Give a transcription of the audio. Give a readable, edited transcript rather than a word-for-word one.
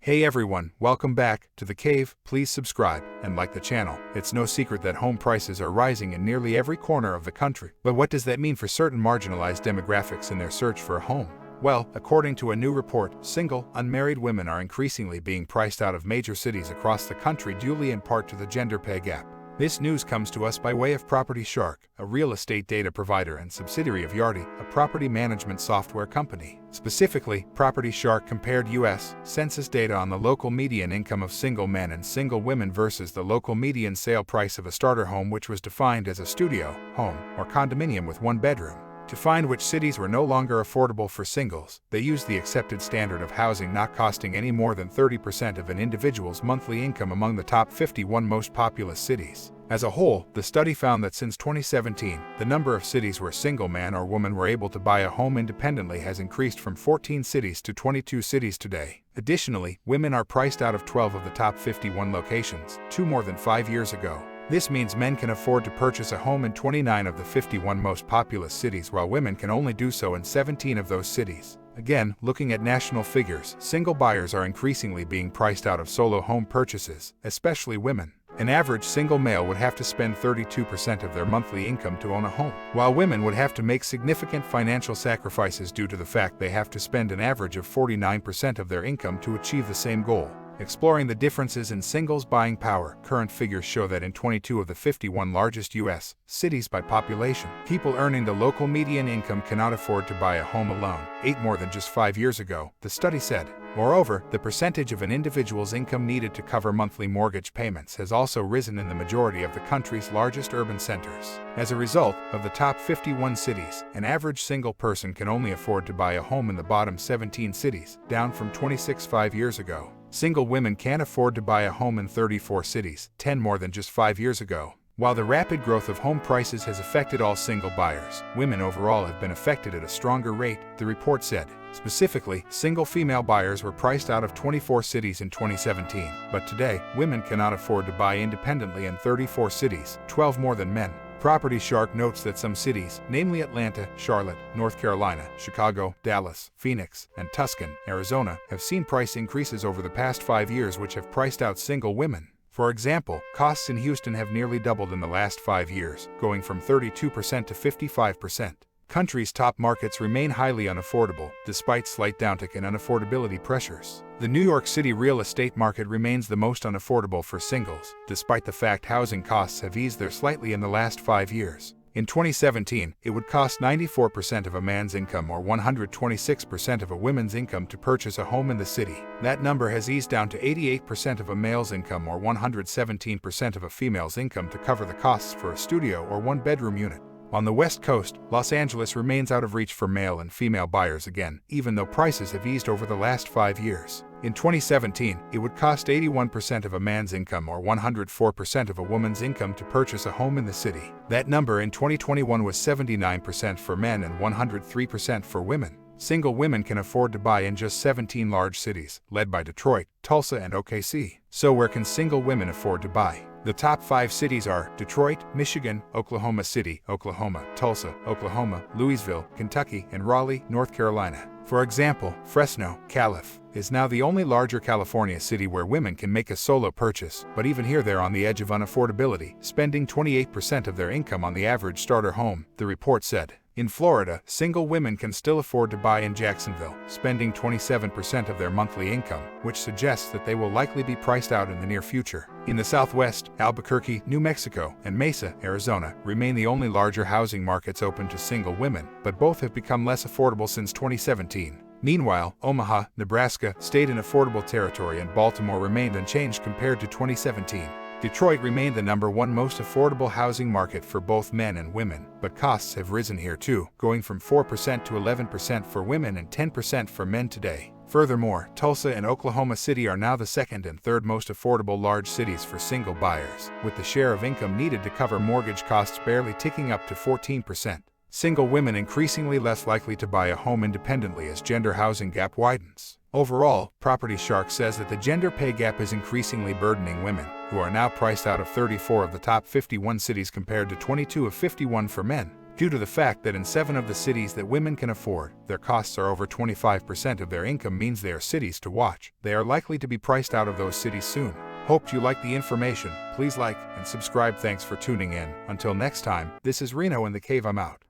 Hey everyone, welcome back to The Cave. Please subscribe and like the channel. It's no secret that home prices are rising in nearly every corner of the country. But what does that mean for certain marginalized demographics in their search for a home? Well, according to a new report, single, unmarried women are increasingly being priced out of major cities across the country due in part to the gender pay gap. This news comes to us by way of Property Shark, a real estate data provider and subsidiary of Yardi, a property management software company. Specifically, Property Shark compared U.S. Census data on the local median income of single men and single women versus the local median sale price of a starter home, which was defined as a studio, home, or condominium with one bedroom. To find which cities were no longer affordable for singles, they used the accepted standard of housing not costing any more than 30% of an individual's monthly income among the top 51 most populous cities. As a whole, the study found that since 2017, the number of cities where single man or woman were able to buy a home independently has increased from 14 cities to 22 cities today. Additionally, women are priced out of 12 of the top 51 locations, 2 more than 5 years ago. This means men can afford to purchase a home in 29 of the 51 most populous cities, while women can only do so in 17 of those cities. Again, looking at national figures, single buyers are increasingly being priced out of solo home purchases, especially women. An average single male would have to spend 32% of their monthly income to own a home, while women would have to make significant financial sacrifices due to the fact they have to spend an average of 49% of their income to achieve the same goal. Exploring the differences in singles' buying power, current figures show that in 22 of the 51 largest U.S. cities by population, people earning the local median income cannot afford to buy a home alone, 8 more than just 5 years ago, the study said. Moreover, the percentage of an individual's income needed to cover monthly mortgage payments has also risen in the majority of the country's largest urban centers. As a result, of the top 51 cities, an average single person can only afford to buy a home in the bottom 17 cities, down from 26 5 years ago. Single women can't afford to buy a home in 34 cities, 10 more than just 5 years ago. While the rapid growth of home prices has affected all single buyers, women overall have been affected at a stronger rate, the report said. Specifically, single female buyers were priced out of 24 cities in 2017, but today, women cannot afford to buy independently in 34 cities, 12 more than men. Property Shark notes that some cities, namely Atlanta, Charlotte, North Carolina, Chicago, Dallas, Phoenix, and Tucson, Arizona, have seen price increases over the past 5 years which have priced out single women. For example, costs in Houston have nearly doubled in the last 5 years, going from 32% to 55%. Country's top markets remain highly unaffordable, despite slight downtick in unaffordability pressures. The New York City real estate market remains the most unaffordable for singles, despite the fact housing costs have eased there slightly in the last 5 years. In 2017, it would cost 94% of a man's income or 126% of a woman's income to purchase a home in the city. That number has eased down to 88% of a male's income or 117% of a female's income to cover the costs for a studio or one-bedroom unit. On the West Coast, Los Angeles remains out of reach for male and female buyers again, even though prices have eased over the last 5 years. In 2017, it would cost 81% of a man's income or 104% of a woman's income to purchase a home in the city. That number in 2021 was 79% for men and 103% for women. Single women can afford to buy in just 17 large cities, led by Detroit, Tulsa, and OKC. So where can single women afford to buy? The top 5 cities are Detroit, Michigan, Oklahoma City, Oklahoma, Tulsa, Oklahoma, Louisville, Kentucky, and Raleigh, North Carolina. For example, Fresno, Calif, is now the only larger California city where women can make a solo purchase, but even here they're on the edge of unaffordability, spending 28% of their income on the average starter home, the report said. In Florida, single women can still afford to buy in Jacksonville, spending 27% of their monthly income, which suggests that they will likely be priced out in the near future. In the Southwest, Albuquerque, New Mexico, and Mesa, Arizona, remain the only larger housing markets open to single women, but both have become less affordable since 2017. Meanwhile, Omaha, Nebraska, stayed in affordable territory and Baltimore remained unchanged compared to 2017. Detroit remained the #1 most affordable housing market for both men and women, but costs have risen here too, going from 4% to 11% for women and 10% for men today. Furthermore, Tulsa and Oklahoma City are now the second and third most affordable large cities for single buyers, with the share of income needed to cover mortgage costs barely ticking up to 14%. Single women increasingly less likely to buy a home independently as gender housing gap widens. Overall, Property Shark says that the gender pay gap is increasingly burdening women, who are now priced out of 34 of the top 51 cities compared to 22 of 51 for men. Due to the fact that in 7 of the cities that women can afford, their costs are over 25% of their income means they are cities to watch. They are likely to be priced out of those cities soon. Hope you like the information. Please like and subscribe. Thanks for tuning in. Until next time, this is Reno in the Cave. I'm out.